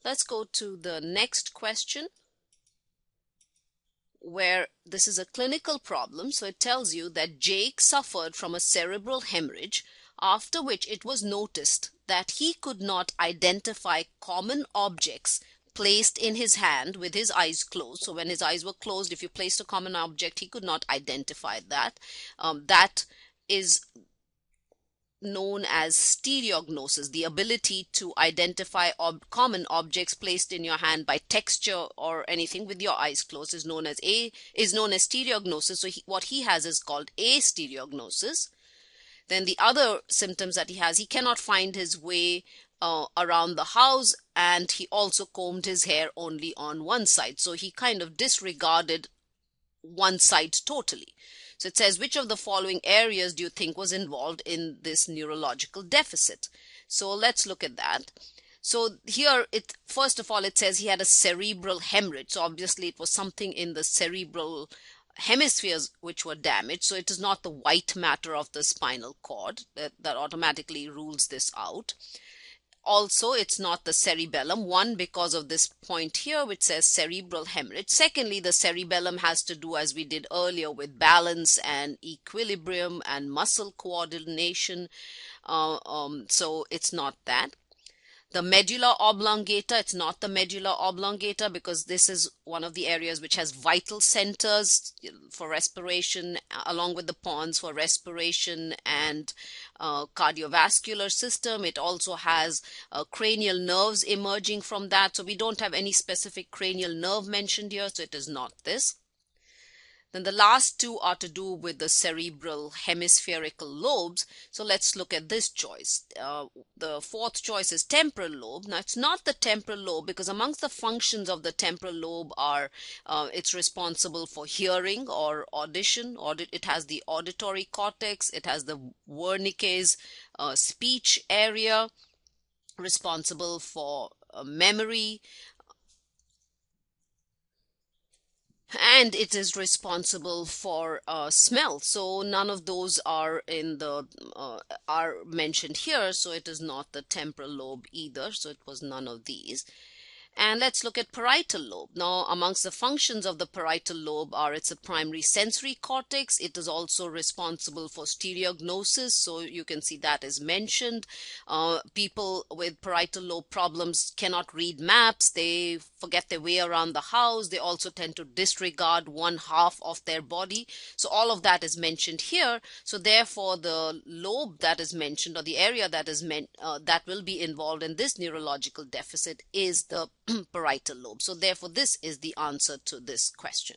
Let's go to the next question, where this is a clinical problem. So it tells you that Jake suffered from a cerebral hemorrhage, after which it was noticed that he could not identify common objects placed in his hand with his eyes closed. So when his eyes were closed, if you placed a common object, he could not identify that. That is known as stereognosis, the ability to identify common objects placed in your hand by texture or anything with your eyes closed is known as stereognosis. So what he has is called astereognosis. Then the other symptoms that he has, he cannot find his way around the house, and he also combed his hair only on one side. So he kind of disregarded one side totally. So it says, which of the following areas do you think was involved in this neurological deficit? So let's look at that. So here, first of all, it says he had a cerebral hemorrhage. So obviously it was something in the cerebral hemispheres which were damaged. So it is not the white matter of the spinal cord that automatically rules this out. Also, it's not the cerebellum. One, because of this point here which says cerebral hemorrhage. Secondly, the cerebellum has to do, as we did earlier, with balance and equilibrium and muscle coordination. So it's not that. The medulla oblongata, it's not the medulla oblongata, because this is one of the areas which has vital centers for respiration, along with the pons for respiration and cardiovascular system. It also has cranial nerves emerging from that. So we don't have any specific cranial nerve mentioned here, so it is not this. Then the last two are to do with the cerebral hemispherical lobes. So let's look at this choice. The fourth choice is temporal lobe. Now it's not the temporal lobe, because amongst the functions of the temporal lobe are it's responsible for hearing or audition. It has the auditory cortex. It has the Wernicke's speech area, responsible for memory, and it is responsible for smell. So none of those are are mentioned here, so it is not the temporal lobe either. So it was none of these. And let's look at parietal lobe. Now, amongst the functions of the parietal lobe are it's a primary sensory cortex. It is also responsible for stereognosis. So you can see that is mentioned. People with parietal lobe problems cannot read maps. They forget their way around the house. They also tend to disregard one half of their body. So all of that is mentioned here. So therefore, the lobe that is mentioned, or the area that is that will be involved in this neurological deficit, is the parietal lobe. So therefore, this is the answer to this question.